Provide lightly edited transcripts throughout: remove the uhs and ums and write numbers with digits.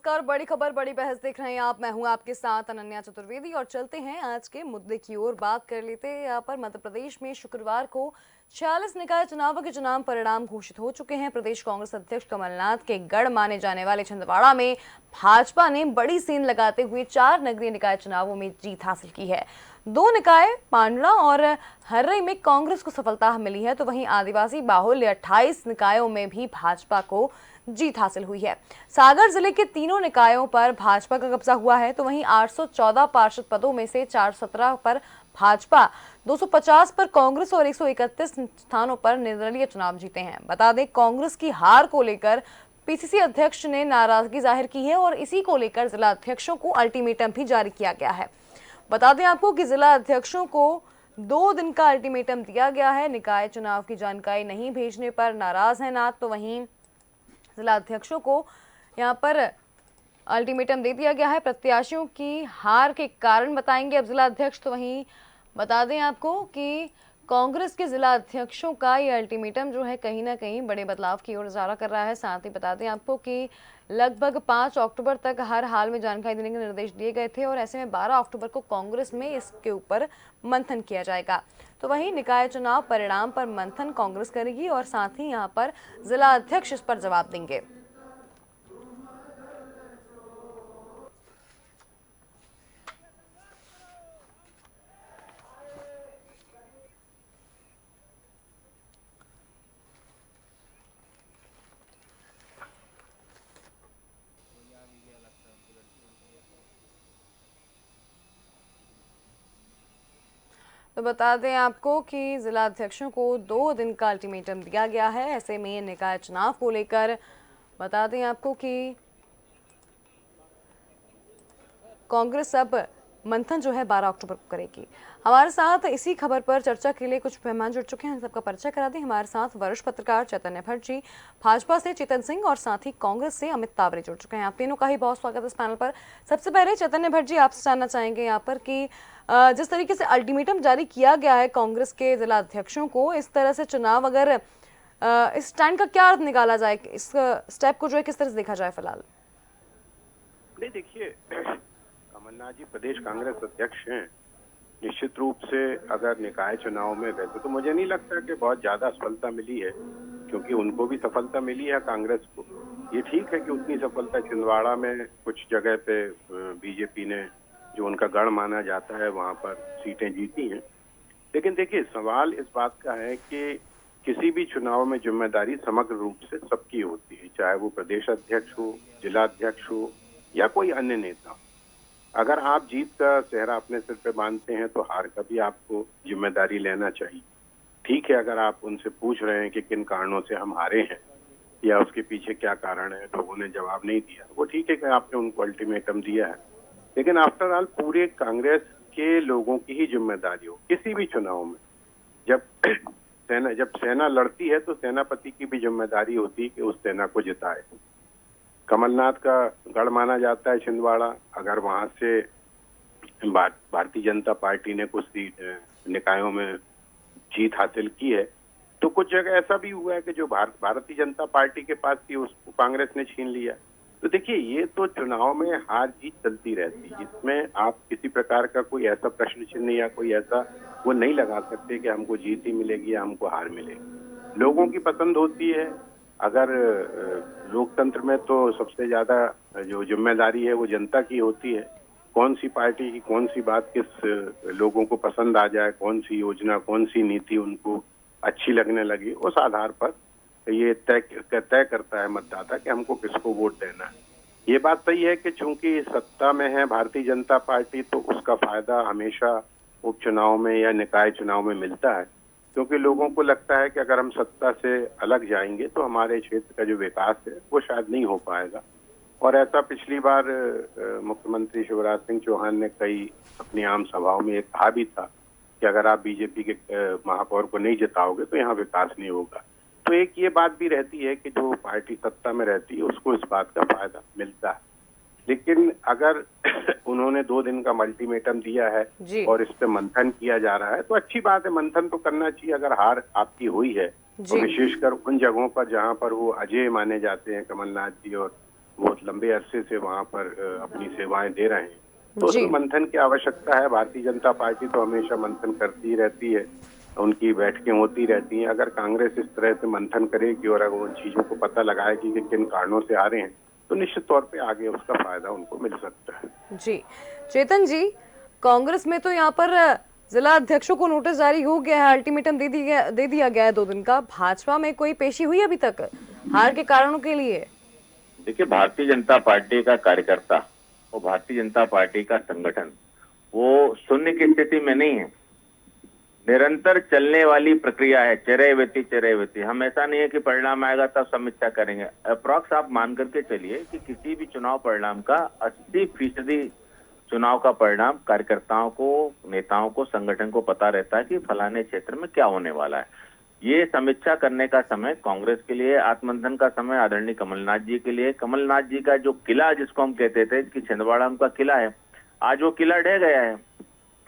नमस्कार। बड़ी खबर बड़ी बहस देख रहे हैं आप। मैं हूं आपके साथ अनन्या चतुर्वेदी और चलते हैं आज के मुद्दे की ओर। बात कर लेते हैं यहाँ पर मध्य प्रदेश में शुक्रवार को 46 निकाय चुनावों के चुनाव परिणाम घोषित हो चुके हैं। प्रदेश कांग्रेस अध्यक्ष कमलनाथ के गढ़ माने जाने वाले छिंदवाड़ा में भाजपा ने बड़ी सीन लगाते हुए 4 नगरीय निकाय चुनावों में जीत हासिल की है। 2 निकाय पांडुआ और हर्रई में कांग्रेस को सफलता मिली है, तो वहीं आदिवासी बाहुल्य 28 निकायों में भी भाजपा को जीत हासिल हुई है। सागर जिले के तीनों निकायों पर भाजपा का कब्जा हुआ है, तो वहीं 814 पार्षद पदों में से 417 पर भाजपा, 250 पर कांग्रेस और 131 स्थानों पर निर्दलीय चुनाव जीते हैं। बता दें, कांग्रेस की हार को लेकर पीसीसी अध्यक्ष ने नाराजगी जाहिर की है और इसी को लेकर जिला अध्यक्षों को अल्टीमेटम भी जारी किया गया है। बता दें आपको कि जिला अध्यक्षों को 2 दिन का अल्टीमेटम दिया गया है। निकाय चुनाव की जानकारी नहीं भेजने पर नाराज है नाथ, तो वहीं जिला अध्यक्षों को यहां पर अल्टीमेटम दे दिया गया है। प्रत्याशियों की हार के कारण बताएंगे अब जिला अध्यक्ष। तो वहीं बता दें आपको कि कांग्रेस के जिला अध्यक्षों का ये अल्टीमेटम जो है कहीं ना कहीं बड़े बदलाव की ओर इशारा कर रहा है। साथ ही बता दें आपको कि लगभग 5 अक्टूबर तक हर हाल में जानकारी देने के निर्देश दिए गए थे और ऐसे में 12 अक्टूबर को कांग्रेस में इसके ऊपर मंथन किया जाएगा। तो वहीं निकाय चुनाव परिणाम पर मंथन कांग्रेस करेगी और साथ ही यहाँ पर जिला अध्यक्ष इस पर जवाब देंगे। तो बता दें आपको कि जिला अध्यक्षों को 2 दिन का अल्टीमेटम दिया गया है। ऐसे में निकाय चुनाव को लेकर बता दें आपको कि कांग्रेस अब मंथन जो है 12 अक्टूबर को करेगी। हमारे साथ इसी खबर पर चर्चा के लिए कुछ मेहमान जुड़ चुके हैं, सबका परिचय करा दें। हमारे साथ वरिष्ठ पत्रकार चैतन्य भट्ट जी, भाजपा से चेतन सिंह और साथ ही कांग्रेस से अमित तावरे जुड़ चुके हैं। आप तीनों का ही बहुत स्वागत है इस पैनल पर। सबसे पहले चैतन्य भट्ट जी, आपसे जानना चाहेंगे यहाँ पर कि जिस तरीके से अल्टीमेटम जारी किया गया है कांग्रेस के जिला अध्यक्षों को, इस तरह से चुनाव अगर इस स्टैंड का क्या अर्थ निकाला जाए, इस स्टेप को जो है किस तरह से देखा जाए फिलहाल? नहीं, देखिए, कमलनाथ जी प्रदेश कांग्रेस अध्यक्ष हैं। निश्चित रूप से अगर निकाय चुनाव में वैसे तो मुझे नहीं लगता कि बहुत ज्यादा सफलता मिली है, क्योंकि उनको भी सफलता मिली है कांग्रेस को। ये ठीक है कि उतनी सफलता छिंदवाड़ा में कुछ जगह पे बीजेपी ने, जो उनका गढ़ माना जाता है, वहां पर सीटें जीती हैं। लेकिन देखिए, सवाल इस बात का है कि किसी भी चुनाव में जिम्मेदारी समग्र रूप से सबकी होती है, चाहे वो प्रदेश अध्यक्ष हो, जिला अध्यक्ष हो या कोई अन्य नेता हो। अगर आप जीत का सेहरा अपने सिर पे बांधते हैं तो हार का भी आपको जिम्मेदारी लेना चाहिए। ठीक है, अगर आप उनसे पूछ रहे हैं कि किन कारणों से हम हारे हैं या उसके पीछे क्या कारण है, लोगों ने जवाब नहीं दिया, वो ठीक है कि आपने उनको अल्टीमेटम दिया है। लेकिन आफ्टर ऑल पूरे कांग्रेस के लोगों की ही जिम्मेदारी हो किसी भी चुनाव में। जब सेना लड़ती है तो सेनापति की भी जिम्मेदारी होती है कि उस सेना को जिताए। कमलनाथ का गढ़ माना जाता है छिंदवाड़ा। अगर वहां से भारतीय जनता पार्टी ने कुछ निकायों में जीत हासिल की है, तो कुछ जगह ऐसा भी हुआ है कि जो भारतीय जनता पार्टी के पास थी उसको कांग्रेस ने छीन लिया। तो देखिए, ये तो चुनाव में हार जीत चलती रहती है। इसमें आप किसी प्रकार का कोई ऐसा प्रश्न चिन्ह या कोई ऐसा वो नहीं लगा सकते कि हमको जीत ही मिलेगी या हमको हार मिलेगी। लोगों की पसंद होती है। अगर लोकतंत्र में तो सबसे ज्यादा जो जिम्मेदारी है वो जनता की होती है। कौन सी पार्टी की कौन सी बात किस लोगों को पसंद आ जाए, कौन सी योजना, कौन सी नीति उनको अच्छी लगने लगी, उस आधार पर ये तय करता है मतदाता कि हमको किसको वोट देना है। ये बात सही है कि चूंकि सत्ता में है भारतीय जनता पार्टी, तो उसका फायदा हमेशा उपचुनाव में या निकाय चुनाव में मिलता है, क्योंकि लोगों को लगता है कि अगर हम सत्ता से अलग जाएंगे तो हमारे क्षेत्र का जो विकास है वो शायद नहीं हो पाएगा। और ऐसा पिछली बार मुख्यमंत्री शिवराज सिंह चौहान ने कई अपनी आम सभाओं में एक कहा भी था कि अगर आप बीजेपी के महापौर को नहीं जिताओगे तो यहाँ विकास नहीं होगा। तो एक ये बात भी रहती है कि जो पार्टी सत्ता में रहती है उसको इस बात का फायदा मिलता है। लेकिन अगर उन्होंने 2 दिन का अल्टीमेटम दिया है और इस पे मंथन किया जा रहा है, तो अच्छी बात है, मंथन तो करना चाहिए। अगर हार आपकी हुई है तो विशेषकर उन जगहों पर जहां पर वो अजय माने जाते हैं कमलनाथ जी और बहुत लंबे अरसे से वहां पर अपनी सेवाएं दे रहे हैं। तो जी। उसमें मंथन की आवश्यकता है। भारतीय जनता पार्टी तो हमेशा मंथन करती ही रहती है, उनकी बैठकें होती रहती हैं। अगर कांग्रेस इस तरह से मंथन करेगी और अगर उन चीजों को पता लगाएगी कि किन कारणों से आ रहे हैं, तो निश्चित तौर पे आगे उसका फायदा उनको मिल सकता है। जी चेतन जी, कांग्रेस में तो यहाँ पर जिला अध्यक्षों को नोटिस जारी हो गया है, अल्टीमेटम दे दिया गया है 2 दिन का। भाजपा में कोई पेशी हुई अभी तक हार के कारणों के लिए? देखिए, भारतीय जनता पार्टी का कार्यकर्ता और भारतीय जनता पार्टी का संगठन वो शून्य की स्थिति में नहीं है, निरंतर चलने वाली प्रक्रिया है। चरैवेति। हम ऐसा नहीं है कि परिणाम आएगा तब समीक्षा करेंगे। अप्रॉक्स आप मान करके चलिए कि किसी भी चुनाव परिणाम का 80% चुनाव का परिणाम कार्यकर्ताओं को, नेताओं को, संगठन को पता रहता है कि फलाने क्षेत्र में क्या होने वाला है। ये समीक्षा करने का समय कांग्रेस के लिए, आत्ममंथन का समय आदरणीय कमलनाथ जी के लिए। कमलनाथ जी का जो किला जिसको हम कहते थे कि छिंदवाड़ा उनका किला है, आज वो किला ढह गया है।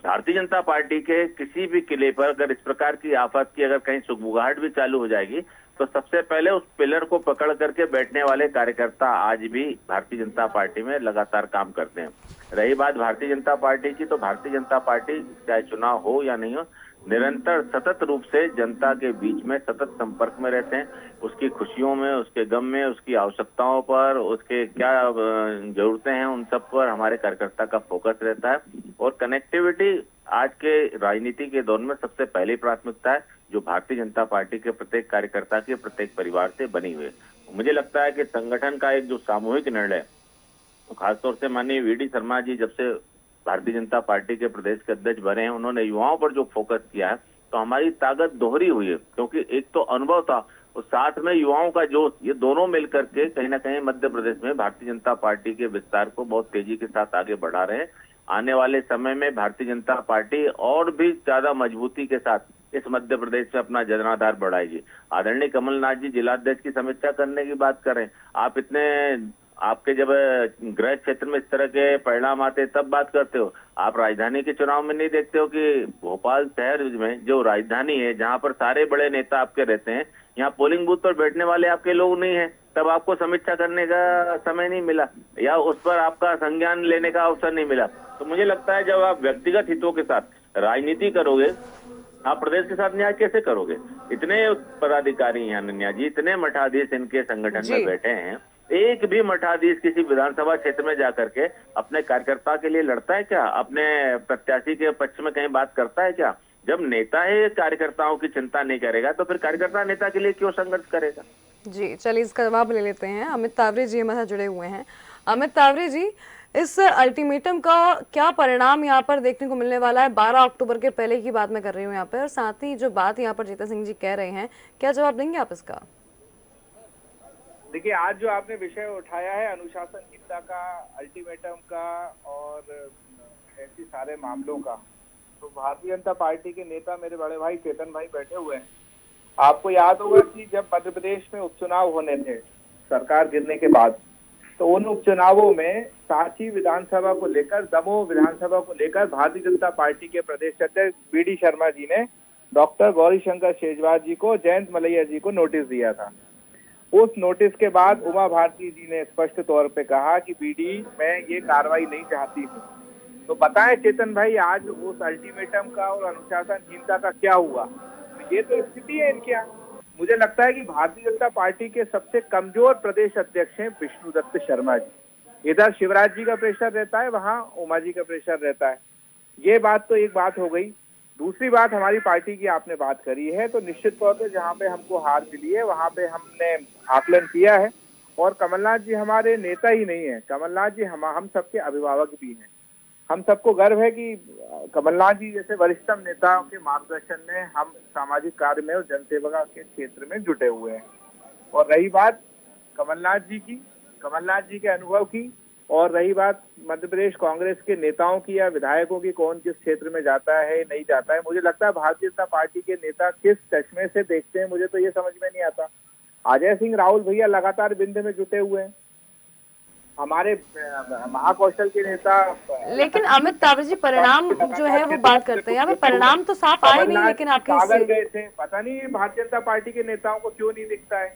भारतीय जनता पार्टी के किसी भी किले पर अगर इस प्रकार की आफत की अगर कहीं सुगबुगाहट भी चालू हो जाएगी तो सबसे पहले उस पिलर को पकड़ करके बैठने वाले कार्यकर्ता आज भी भारतीय जनता पार्टी में लगातार काम करते हैं। रही बात भारतीय जनता पार्टी की, तो भारतीय जनता पार्टी चाहे चुनाव हो या नहीं हो, निरंतर सतत रूप से जनता के बीच में सतत संपर्क में रहते हैं। उसकी खुशियों में, उसके गम में, उसकी आवश्यकताओं पर, उसके क्या जरूरतें हैं, उन सब पर हमारे कार्यकर्ता का फोकस रहता है। और कनेक्टिविटी आज के राजनीति के दौर में सबसे पहली प्राथमिकता है, जो भारतीय जनता पार्टी के प्रत्येक कार्यकर्ता के, प्रत्येक परिवार से बनी हुई है। मुझे लगता है कि संगठन का एक जो सामूहिक निर्णय, तो खासतौर से माननीय वीडी शर्मा जी जब से भारतीय जनता पार्टी के प्रदेश के अध्यक्ष बने हैं, उन्होंने युवाओं पर जो फोकस किया है, तो हमारी ताकत दोहरी हुई है। क्योंकि एक तो अनुभव था और साथ में युवाओं का जोश, ये दोनों मिलकर के कहीं ना कहीं मध्य प्रदेश में भारतीय जनता पार्टी के विस्तार को बहुत तेजी के साथ आगे बढ़ा रहे हैं। आने वाले समय में भारतीय जनता पार्टी और भी ज्यादा मजबूती के साथ इस मध्य प्रदेश में अपना जनाधार बढ़ाएगी। आदरणीय कमलनाथ जी जिलाध्यक्ष की समीक्षा करने की बात करें, आप इतने, आपके जब गृह क्षेत्र में इस तरह के परिणाम आते तब बात करते हो। आप राजधानी के चुनाव में नहीं देखते हो कि भोपाल शहर में जो राजधानी है, जहां पर सारे बड़े नेता आपके रहते हैं, यहाँ पोलिंग बूथ पर बैठने वाले आपके लोग नहीं है, तब आपको समीक्षा करने का समय नहीं मिला या उस पर आपका संज्ञान लेने का अवसर नहीं मिला। तो मुझे लगता है जब आप व्यक्तिगत हितों के साथ राजनीति करोगे, आप प्रदेश के साथ न्याय कैसे करोगे? इतने पदाधिकारी हैं अनन्या जी, इतने मठाधीश इनके संगठन में बैठे हैं, एक भी मठाधीश किसी विधानसभा क्षेत्र में जाकर के अपने कार्यकर्ता के लिए लड़ता है क्या? अपने प्रत्याशी के पक्ष में कहीं बात करता है क्या? जब नेता ही कार्यकर्ताओं की चिंता नहीं करेगा तो फिर कार्यकर्ता नेता के लिए क्यों संघर्ष करेगा? जी चलिए, इसका जवाब ले लेते हैं। अमित तावरे जी हमारे साथ जुड़े हुए हैं। अमित तावरे जी, इस अल्टीमेटम का क्या परिणाम यहाँ पर देखने को मिलने वाला है? 12 अक्टूबर के पहले की बात मैं कर रही हूँ यहाँ पर, और साथ ही जो बात यहाँ पर चेतन सिंह जी कह रहे हैं, क्या जवाब देंगे आप इसका? देखिए, आज जो आपने विषय उठाया है अनुशासनहीनता का, अल्टीमेटम का और ऐसे सारे मामलों का, तो भारतीय जनता पार्टी के नेता मेरे बड़े भाई चेतन भाई बैठे हुए हैं। आपको याद होगा कि जब मध्य प्रदेश में उपचुनाव होने थे सरकार गिरने के बाद, तो उन उपचुनावों में सांची विधानसभा को लेकर, दमोह विधानसभा को लेकर भारतीय जनता पार्टी के प्रदेश अध्यक्ष वीडी शर्मा जी ने डॉक्टर गौरीशंकर शेजवार जी को, जयंत मलैया जी को नोटिस दिया था। उस नोटिस के बाद उमा भारती जी ने स्पष्ट तौर पे कहा कि बीडी, मैं ये कार्रवाई नहीं चाहती हूँ। तो बताएं चेतन भाई, आज उस अल्टीमेटम का और अनुशासनहीनता का क्या हुआ? तो ये तो स्थिति है इनके यहाँ। मुझे लगता है कि भारतीय जनता पार्टी के सबसे कमजोर प्रदेश अध्यक्ष हैं विष्णुदत्त शर्मा जी। इधर शिवराज जी का प्रेशर रहता है, वहां उमा जी का प्रेशर रहता है। ये बात तो एक बात हो गई। दूसरी बात, हमारी पार्टी की आपने बात करी है, तो निश्चित तौर पे जहाँ पे हमको हार मिली है वहां पे हमने आकलन किया है। और कमलनाथ जी हमारे नेता ही नहीं है, कमलनाथ जी हम सबके अभिभावक भी हैं। हम सबको गर्व है कि कमलनाथ जी जैसे वरिष्ठतम नेताओं के मार्गदर्शन में हम सामाजिक कार्य में और जनसेवा के क्षेत्र में जुटे हुए हैं। और रही बात कमलनाथ जी की, कमलनाथ जी के अनुभव की, और रही बात मध्य प्रदेश कांग्रेस के नेताओं की या विधायकों की, कौन किस क्षेत्र में जाता है नहीं जाता है, मुझे लगता है भारतीय जनता पार्टी के नेता किस चश्मे से देखते हैं, मुझे तो ये समझ में नहीं आता। अजय सिंह राहुल भैया लगातार बिंद में जुटे हुए हैं, हमारे महाकौशल के नेता। लेकिन अमित तावरे जी, परिणाम जो है वो बात करते हैं, परिणाम तो साफ आए नहीं, लेकिन आपके गए थे, पता नहीं भारतीय जनता पार्टी के नेताओं को क्यों नहीं दिखता है।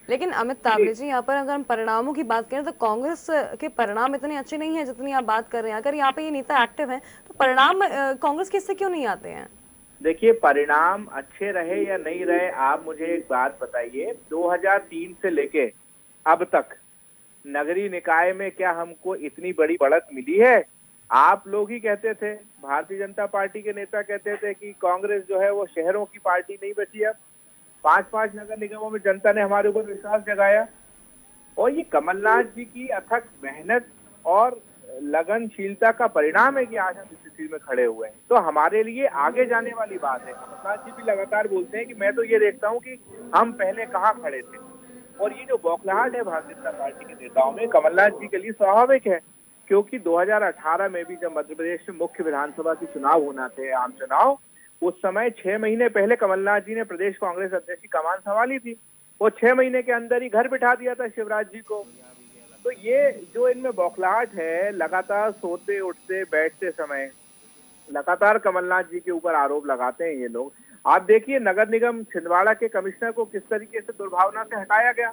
लेकिन अमित तावड़े जी, यहाँ पर अगर हम परिणामों की बात करें तो कांग्रेस के परिणाम इतने अच्छे नहीं है जितनी आप बात कर रहे हैं। अगर यहाँ पे ये नेता एक्टिव हैं तो परिणाम कांग्रेस के इससे क्यों नहीं आते हैं? देखिए, परिणाम अच्छे रहे या नहीं रहे, आप मुझे एक बात बताइए, 2003 से लेके अब तक नगरीय निकाय में क्या हमको इतनी बड़ी बढ़त मिली है? आप लोग ही कहते थे, भारतीय जनता पार्टी के नेता कहते थे कि कांग्रेस जो है वो शहरों की पार्टी नहीं बची। अब 5-5 नगर निगमों में जनता ने हमारे ऊपर विश्वास जगाया, और ये कमलनाथ जी की अथक मेहनत और लगनशीलता का परिणाम है कि आज हम इस स्थिति में खड़े हुए हैं। तो हमारे लिए आगे जाने वाली बात है। कमलनाथ जी भी लगातार बोलते हैं कि मैं तो ये देखता हूँ कि हम पहले कहाँ खड़े थे, और ये जो बौखलाहट है भारतीय जनता पार्टी के नेताओं में, कमलनाथ जी के लिए स्वाभाविक है, क्योंकि 2018 में भी जब मध्य प्रदेश में मुख्य विधानसभा के चुनाव होना थे, आम चुनाव, उस समय 6 महीने पहले कमलनाथ जी ने प्रदेश कांग्रेस अध्यक्ष की कमान संभाली थी। वो 6 महीने के अंदर ही घर बिठा दिया था शिवराज जी को। तो ये जो इनमें बौखलाहट है, लगातार सोते उठते बैठते समय लगातार कमलनाथ जी के ऊपर आरोप लगाते हैं ये लोग। आप देखिए, नगर निगम छिंदवाड़ा के कमिश्नर को किस तरीके से दुर्भावना से हटाया गया।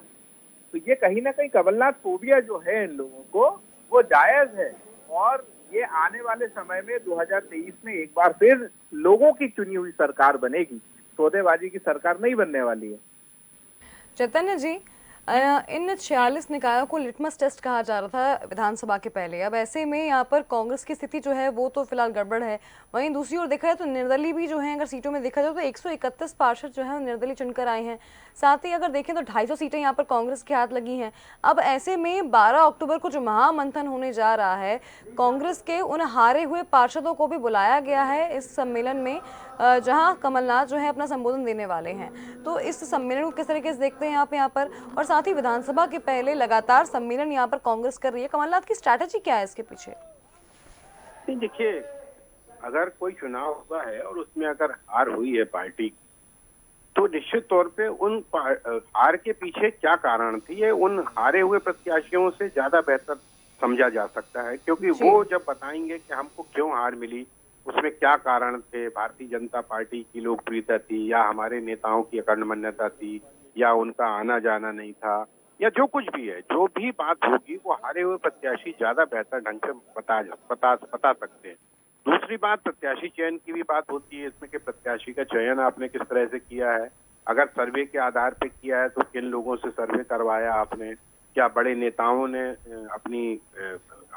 तो ये कहीं ना कहीं कमलनाथ फोबिया जो है इन लोगों को, वो जायज है, और ये आने वाले समय में 2023 में एक बार फिर लोगों की चुनी हुई सरकार बनेगी, सौदेबाजी की सरकार नहीं बनने वाली है। चैतन्य जी, इन 46 निकायों को लिटमस टेस्ट कहा जा रहा था विधानसभा के पहले। अब ऐसे में यहाँ पर कांग्रेस की स्थिति जो है वो तो फिलहाल गड़बड़ है। वहीं दूसरी ओर देखा जाए तो निर्दलीय भी जो है, अगर सीटों में देखा जाए तो 131 पार्षद जो है वो निर्दलीय चुनकर आए हैं। साथ ही अगर देखें तो 250 सीटें यहाँ पर कांग्रेस के हाथ लगी हैं। अब ऐसे में 12 अक्टूबर को जो महामंथन होने जा रहा है, कांग्रेस के उन हारे हुए पार्षदों को भी बुलाया गया है इस सम्मेलन में, जहां कमलनाथ जो है अपना संबोधन देने वाले हैं। तो इस सम्मेलन को किस तरीके से देखते हैं आप यहाँ पर? और साथ ही विधानसभा के पहले लगातार सम्मेलन यहाँ पर कांग्रेस कर रही है, कमलनाथ की स्ट्रैटेजी क्या है इसके पीछे? नहीं, देखिए, अगर कोई चुनाव हुआ है और उसमें अगर हार हुई है पार्टी, तो निश्चित तौर पे उन हार के पीछे क्या कारण थी, ये उन हारे हुए प्रत्याशियों से ज्यादा बेहतर समझा जा सकता है, क्योंकि वो जब बताएंगे कि हमको क्यों हार मिली, उसमें क्या कारण थे, भारतीय जनता पार्टी की लोकप्रियता थी, या हमारे नेताओं की अकर्मण्यता थी, या उनका आना जाना नहीं था, या जो कुछ भी है, जो भी बात होगी वो हारे हुए प्रत्याशी ज्यादा बेहतर ढंग से बता सकते हैं। दूसरी बात, प्रत्याशी चयन की भी बात होती है इसमें कि प्रत्याशी का चयन आपने किस तरह से किया है, अगर सर्वे के आधार पे किया है तो किन लोगों से सर्वे करवाया आपने, क्या बड़े नेताओं ने अपनी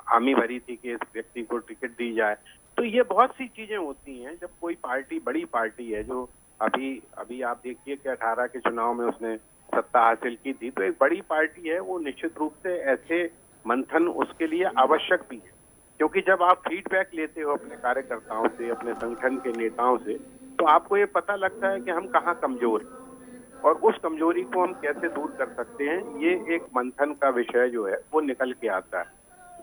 हामी भरी थी कि इस व्यक्ति को टिकट दी जाए। तो ये बहुत सी चीजें होती हैं जब कोई पार्टी, बड़ी पार्टी है जो अभी आप देखिए कि 18 के चुनाव में उसने सत्ता हासिल की थी, तो एक बड़ी पार्टी है, वो निश्चित रूप से ऐसे मंथन उसके लिए आवश्यक भी है, क्योंकि जब आप फीडबैक लेते हो अपने कार्यकर्ताओं से, अपने संगठन के नेताओं से, तो आपको ये पता लगता है कि हम कहाँ कमजोर हैं और उस कमजोरी को हम कैसे दूर कर सकते हैं। ये एक मंथन का विषय जो है वो निकल के आता है।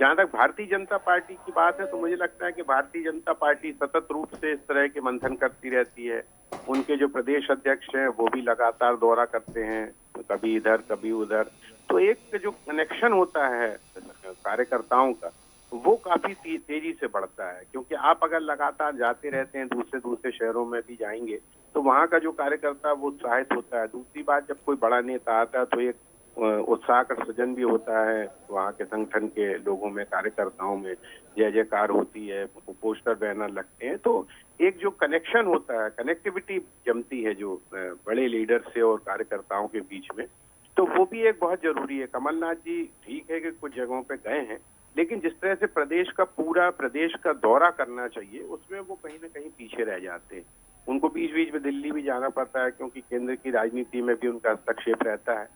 जहां तक भारतीय जनता पार्टी की बात है, तो मुझे लगता है कि भारतीय जनता पार्टी सतत रूप से इस तरह के मंथन करती रहती है। उनके जो प्रदेश अध्यक्ष हैं वो भी लगातार दौरा करते हैं, कभी इधर कभी उधर। तो एक जो कनेक्शन होता है कार्यकर्ताओं का, वो काफी तेजी से बढ़ता है, क्योंकि आप अगर लगातार जाते रहते हैं, दूसरे शहरों में भी जाएंगे, तो वहाँ का जो कार्यकर्ता वो उत्साहित होता है। दूसरी बात, जब कोई बड़ा नेता आता है तो एक उत्साह का सृजन भी होता है, वहाँ के संगठन के लोगों में, कार्यकर्ताओं में जय जयकार होती है, पोस्टर बैनर लगते हैं, तो एक जो कनेक्शन होता है, कनेक्टिविटी जमती है जो बड़े लीडर से और कार्यकर्ताओं के बीच में, तो वो भी एक बहुत जरूरी है। कमलनाथ जी ठीक है कि कुछ जगहों पे गए हैं, लेकिन जिस तरह से पूरा प्रदेश का दौरा करना चाहिए, उसमें वो कहीं ना कहीं पीछे रह जाते हैं। उनको बीच बीच में दिल्ली भी जाना पड़ता है, क्योंकि केंद्र की राजनीति में भी उनका हस्तक्षेप रहता है।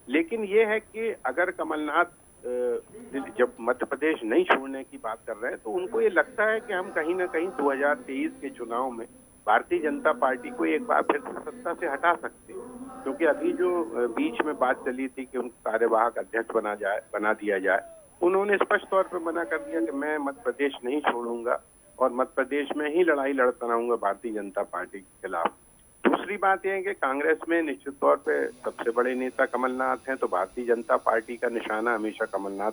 लेकिन ये है कि अगर कमलनाथ जब मध्य प्रदेश नहीं छोड़ने की बात कर रहे हैं, तो उनको ये लगता है कि हम कहीं ना कहीं 2023 के चुनाव में भारतीय जनता पार्टी को एक बार फिर से सत्ता से हटा सकते हैं, क्योंकि अभी जो बीच में बात चली थी कि उनको कार्यवाहक अध्यक्ष बना दिया जाए, उन्होंने स्पष्ट तौर पर मना कर दिया कि मैं मध्य प्रदेश नहीं छोड़ूंगा और मध्य प्रदेश में ही लड़ाई लड़ता रहूंगा भारतीय जनता पार्टी के खिलाफ। दूसरी बात यह है कि कांग्रेस में निश्चित तौर पे सबसे बड़े नेता कमलनाथ हैं, तो भारतीय जनता पार्टी का निशाना हमेशा कमलनाथ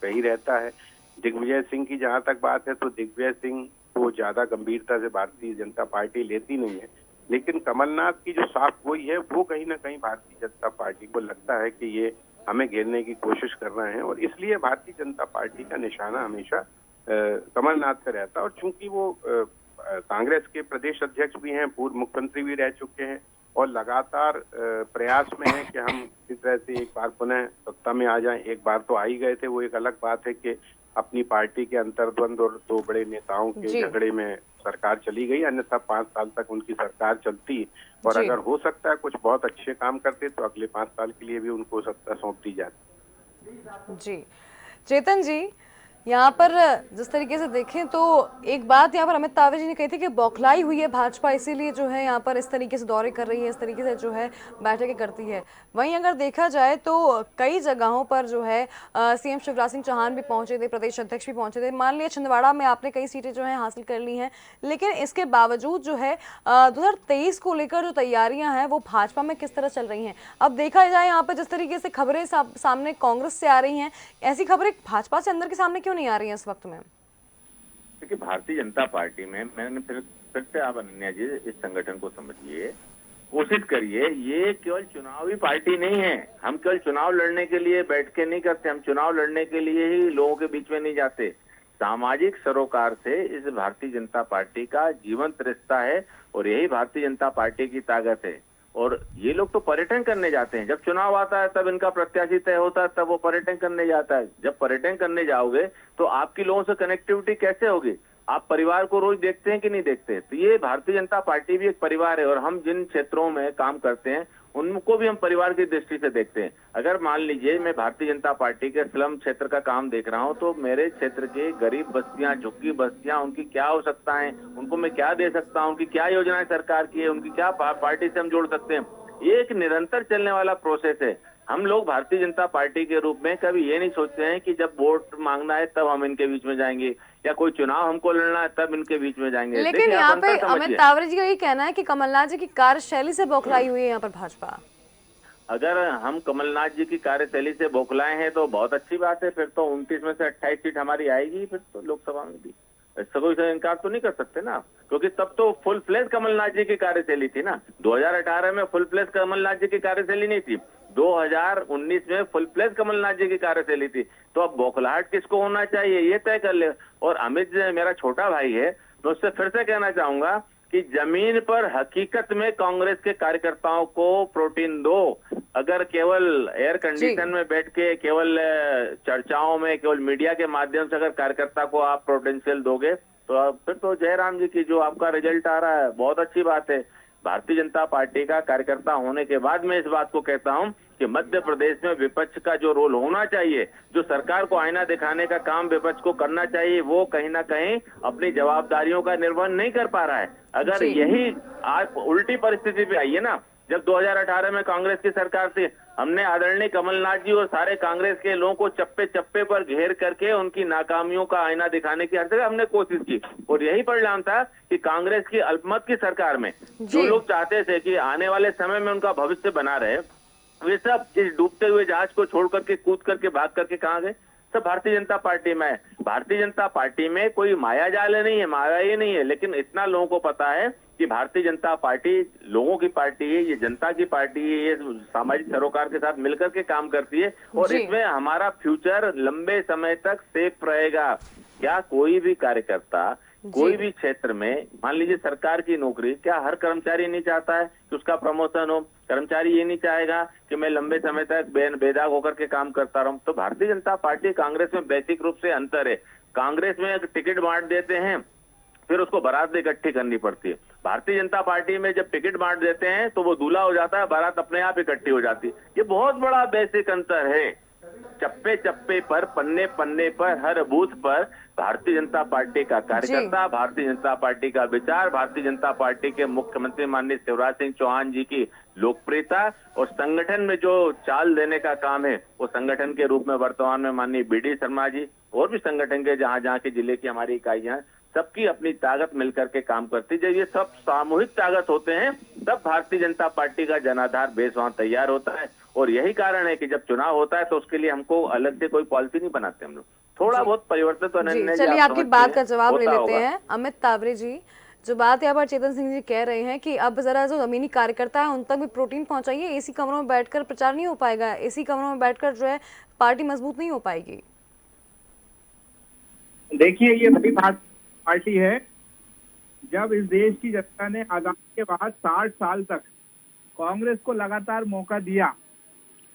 पे ही रहता है। दिग्विजय सिंह की जहां तक बात है, तो दिग्विजय सिंह को ज्यादा गंभीरता से भारतीय जनता पार्टी लेती नहीं है, लेकिन कमलनाथ की जो साफ गोई है वो कहीं ना कहीं भारतीय जनता पार्टी को लगता है कि ये हमें घेरने की कोशिश कर रहे हैं, और इसलिए भारतीय जनता पार्टी का निशाना हमेशा कमलनाथ से रहता है। और चूंकि वो कांग्रेस के प्रदेश अध्यक्ष भी हैं, पूर्व मुख्यमंत्री भी रह चुके हैं, और लगातार प्रयास में है कि हम किस तरह से एक बार पुनः सत्ता में आ जाएं। एक बार तो आ ही गए थे, वो एक अलग बात है कि अपनी पार्टी के अंतर्द्वंद और दो बड़े नेताओं के झगड़े में सरकार चली गई, अन्यथा 5 साल तक उनकी सरकार चलती। और अगर हो सकता है कुछ बहुत अच्छे काम करते तो अगले 5 साल के लिए भी उनको सत्ता सौंप दी जाती। जी चेतन जी, यहाँ पर जिस तरीके से देखें तो एक बात यहाँ पर अमित तावरे जी ने कही थी कि बौखलाई हुई है भाजपा, इसीलिए जो है यहाँ पर इस तरीके से दौरे कर रही है, इस तरीके से जो है बैठकें करती है। वहीं अगर देखा जाए तो कई जगहों पर जो है सीएम शिवराज सिंह चौहान भी पहुंचे थे, प्रदेश अध्यक्ष भी पहुंचे थे। मान लिया छिंदवाड़ा में आपने कई सीटें जो है हासिल कर ली हैं, लेकिन इसके बावजूद जो है 2023 को लेकर जो तैयारियां हैं वो भाजपा में किस तरह चल रही हैं? अब देखा जाए यहाँ पर जिस तरीके से खबरें सामने कांग्रेस से आ रही हैं, ऐसी खबरें भाजपा से अंदर के सामने क्यों नहीं आ रही है इस वक्त में? देखिए, भारतीय जनता पार्टी में मैंने फिर से आप अनन्या जी इस संगठन को समझिए, कोशिश करिए। ये केवल चुनावी पार्टी नहीं है। हम केवल चुनाव लड़ने के लिए बैठ के नहीं करते, हम चुनाव लड़ने के लिए ही लोगों के बीच में नहीं जाते। सामाजिक सरोकार से इस भारतीय जनता पार्टी का जीवंत रिश्ता है, और यही भारतीय जनता पार्टी की ताकत है। और ये लोग तो पर्यटन करने जाते हैं, जब चुनाव आता है तब इनका प्रत्याशी तय होता है, तब वो पर्यटन करने जाता है। जब पर्यटन करने जाओगे तो आपकी लोगों से कनेक्टिविटी कैसे होगी? आप परिवार को रोज देखते हैं कि नहीं देखते? तो ये भारतीय जनता पार्टी भी एक परिवार है, और हम जिन क्षेत्रों में काम करते हैं उनको भी हम परिवार की दृष्टि से देखते हैं। अगर मान लीजिए मैं भारतीय जनता पार्टी के स्लम क्षेत्र का काम देख रहा हूं, तो मेरे क्षेत्र के गरीब बस्तियां, झुग्गी बस्तियां, उनकी क्या आवश्यकता है, उनको मैं क्या दे सकता हूं, उनकी क्या योजनाएं सरकार की है, उनकी क्या पार्टी से हम जोड़ सकते हैं। ये एक निरंतर चलने वाला प्रोसेस है। हम लोग भारतीय जनता पार्टी के रूप में कभी ये नहीं सोचते हैं कि जब वोट मांगना है तब हम इनके बीच में जाएंगे, या कोई चुनाव हमको लड़ना है तब इनके बीच में जाएंगे। लेकिन यहाँ पे अमित तावरे जी का ये कहना है कि कमलनाथ जी की कार्यशैली से बौखलाई हुई है यहाँ पर भाजपा। अगर हम कमलनाथ जी की कार्यशैली से बौखलाए हैं तो बहुत अच्छी बात है। फिर तो 29 में से 28 सीट हमारी आएगी, फिर तो लोकसभा में भी। इससे कोई इनकार तो नहीं कर सकते ना, क्योंकि तब तो फुल फ्लेज कमलनाथ जी की कार्यशैली थी ना। 2018 में फुल फ्लेज कमलनाथ जी की कार्यशैली नहीं थी, 2019 में फुल फ्लेज कमलनाथ जी की कार्यशैली थी। तो अब बौखलाहट किसको होना चाहिए ये तय कर ले। और अमित जी मेरा छोटा भाई है, तो उससे फिर से कहना चाहूंगा कि जमीन पर हकीकत में कांग्रेस के कार्यकर्ताओं को प्रोटीन दो। अगर केवल एयर कंडीशन में बैठ के, केवल चर्चाओं में, केवल मीडिया के माध्यम से अगर कार्यकर्ता को आप पोटेंशियल दोगे, तो फिर तो जयराम जी की जो आपका रिजल्ट आ रहा है बहुत अच्छी बात है। भारतीय जनता पार्टी का कार्यकर्ता होने के बाद मैं इस बात को कहता हूं कि मध्य प्रदेश में विपक्ष का जो रोल होना चाहिए, जो सरकार को आईना दिखाने का काम विपक्ष को करना चाहिए, वो कहीं ना कहीं अपनी जवाबदारियों का निर्वहन नहीं कर पा रहा है। अगर यही आज उल्टी परिस्थिति पे आई है ना, जब 2018 में कांग्रेस की सरकार थी, हमने आदरणीय कमलनाथ जी और सारे कांग्रेस के लोगों को चप्पे चप्पे पर घेर करके उनकी नाकामियों का आईना दिखाने की हर जगह हमने कोशिश की, और यही परिणाम था कि कांग्रेस की अल्पमत की सरकार में जो लोग चाहते थे कि आने वाले समय में उनका भविष्य बना रहे, वे सब इस डूबते हुए जहाज को छोड़ करके, कूद करके, भाग करके कहाँ गए? सब भारतीय जनता पार्टी में है। भारतीय जनता पार्टी में कोई माया जाल नहीं है, माया ये नहीं है, लेकिन इतना लोगों को पता है कि भारतीय जनता पार्टी लोगों की पार्टी है, ये जनता की पार्टी है, ये सामाजिक सरोकार के साथ मिलकर के काम करती है, और इसमें हमारा फ्यूचर लंबे समय तक सेफ रहेगा। क्या कोई भी कार्यकर्ता कोई भी क्षेत्र में, मान लीजिए सरकार की नौकरी, क्या हर कर्मचारी नहीं चाहता है कि उसका प्रमोशन हो? कर्मचारी ये नहीं चाहेगा कि मैं लंबे समय तक बेदाग होकर के काम करता रहूं। तो भारतीय जनता पार्टी कांग्रेस में बेसिक रूप से अंतर है। कांग्रेस में एक टिकट बांट देते हैं, फिर उसको बारात इकट्ठी करनी पड़ती है। भारतीय जनता पार्टी में जब टिकट बांट देते हैं तो वो दूल्हा हो जाता है, बारात अपने आप इकट्ठी हो जाती है। ये बहुत बड़ा बेसिक अंतर है। चप्पे चप्पे पर, पन्ने पन्ने पर, हर बूथ पर भारतीय जनता पार्टी का कार्यकर्ता, भारतीय जनता पार्टी का विचार, भारतीय जनता पार्टी के मुख्यमंत्री माननीय शिवराज सिंह चौहान जी की लोकप्रियता और संगठन में जो चाल देने का काम है, वो संगठन के रूप में वर्तमान में माननीय बीडी शर्मा जी और भी संगठन के जहां जहां की जिले की हमारी इकाइयां, सबकी अपनी ताकत मिलकर के काम करती। जब ये सब सामूहिक ताकत होते हैं तब भारतीय जनता पार्टी का जनाधार बेस वहां तैयार होता है। और यही कारण है कि जब चुनाव होता है तो उसके लिए हमको अलग से कोई पॉलिसी नहीं बनाते हम लोग, थोड़ा बहुत परिवर्तन तो चलिए आपकी बात का जवाब ले लेते हैं। अमित तावरे जी, जो बात यहाँ पर चेतन सिंह जी कह रहे हैं कि अब जरा जो जमीनी कार्यकर्ता है उन तक भी प्रोटीन पहुंचाइए, एसी कमरों में बैठकर प्रचार नहीं हो पाएगा, एसी कमरों में बैठकर जो है पार्टी मजबूत नहीं हो पाएगी। देखिए, ये वही पार्टी है जब इस देश की जनता ने आजादी के बाद 60 साल तक कांग्रेस को लगातार मौका दिया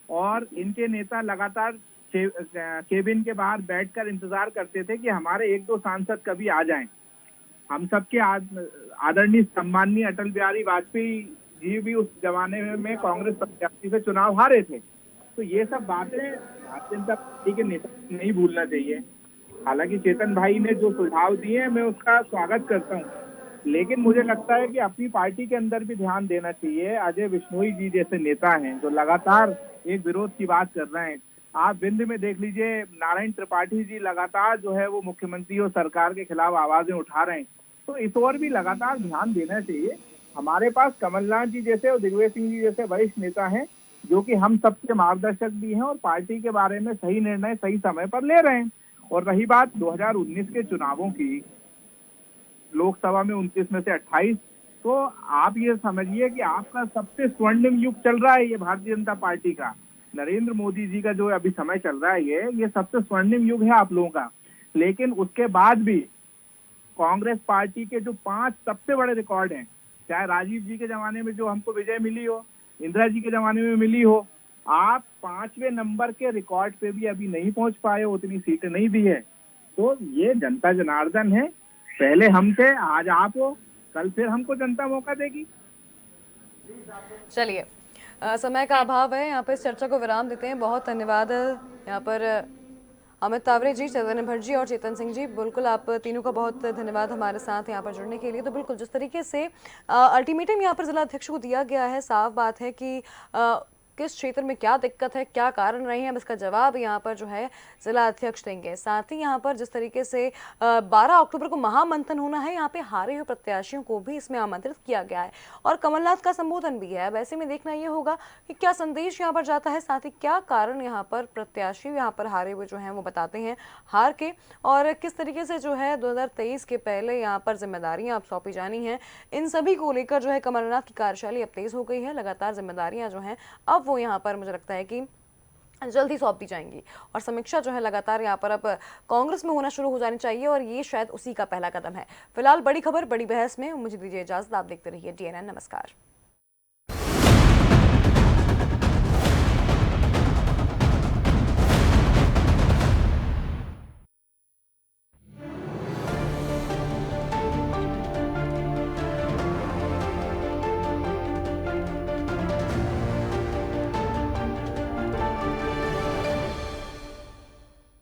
और इनके नेता लगातार केबिन के बाहर बैठकर इंतजार करते थे कि हमारे 1-2 सांसद कभी आ जाएं। हम सबके आदरणीय सम्माननीय अटल बिहारी वाजपेयी जी भी उस जमाने में कांग्रेस प्रत्याशी से चुनाव हारे थे। तो ये सब बातें भारतीय जनता पार्टी के नेता को नहीं भूलना चाहिए। हालांकि चेतन भाई ने जो सुझाव दिए हैं मैं उसका स्वागत करता हूँ, लेकिन मुझे लगता है कि अपनी पार्टी के अंदर भी ध्यान देना चाहिए। अजय बिश्नोई जी जैसे नेता हैं जो लगातार एक विरोध की बात कर रहे हैं। आप विंध में देख लीजिए, नारायण त्रिपाठी जी लगातार जो है वो मुख्यमंत्री और सरकार के खिलाफ आवाजें उठा रहे हैं। तो इस ओर भी लगातार ध्यान देना चाहिए। हमारे पास कमलनाथ जी जैसे और दिग्विजय सिंह जी जैसे वरिष्ठ नेता हैं जो कि हम सबके मार्गदर्शक भी हैं और पार्टी के बारे में सही निर्णय सही समय पर ले रहे हैं। और रही बात 2019 के चुनावों की, लोकसभा में 29 में से 28, तो आप ये समझिए कि आपका सबसे स्वर्णिम युग चल रहा है ये भारतीय जनता पार्टी का। नरेंद्र मोदी जी का जो अभी समय चल रहा है ये सबसे स्वर्णिम युग है आप लोगों का। लेकिन उसके बाद भी कांग्रेस पार्टी के जो 5 सबसे बड़े रिकॉर्ड हैं, चाहे राजीव जी के जमाने में जो हमको विजय मिली हो, इंदिरा जी के जमाने में मिली हो, आप 5वें नंबर के रिकॉर्ड पे भी अभी नहीं पहुंच पाए हो, उतनी सीटें नहीं दी है। तो ये जनता जनार्दन है, पहले हम थे, आज आप हो, कल फिर हमको जनता मौका देगी। चलिए, समय का अभाव है, यहाँ पर इस चर्चा को विराम देते हैं। बहुत धन्यवाद यहाँ पर अमित तावरे जी, चैतन्य भट्ट जी और चेतन सिंह जी। बिल्कुल आप तीनों का बहुत धन्यवाद हमारे साथ यहाँ पर जुड़ने के लिए। तो बिल्कुल जिस तरीके से अल्टीमेटम यहाँ पर जिला अध्यक्ष को दिया गया है, साफ बात है कि किस क्षेत्र में क्या दिक्कत है, क्या कारण रहे हैं, अब इसका जवाब यहाँ पर जो है जिला अध्यक्ष देंगे। साथ ही यहाँ पर जिस तरीके से 12 अक्टूबर को महामंथन होना है, यहाँ पे हारे हुए प्रत्याशियों को भी इसमें आमंत्रित किया गया है और कमलनाथ का संबोधन भी है। अब ऐसे में देखना ये होगा कि क्या संदेश यहाँ पर जाता है, साथ ही क्या कारण यहाँ पर प्रत्याशी यहाँ पर हारे हुए जो हैं वो बताते हैं हार के, और किस तरीके से जो है 2023 के पहले यहाँ पर जिम्मेदारियां अब सौंपी जानी है। इन सभी को लेकर जो है कमलनाथ की कार्यशैली अब तेज हो गई है। लगातार जिम्मेदारियां जो हैं अब वो यहाँ पर मुझे लगता है कि जल्दी सौंप दी जाएंगी और समीक्षा जो है लगातार यहाँ पर अब कांग्रेस में होना शुरू हो जानी चाहिए और ये शायद उसी का पहला कदम है। फिलहाल बड़ी खबर बड़ी बहस में मुझे दीजिए इजाजत। आप देखते रहिए DNN। नमस्कार।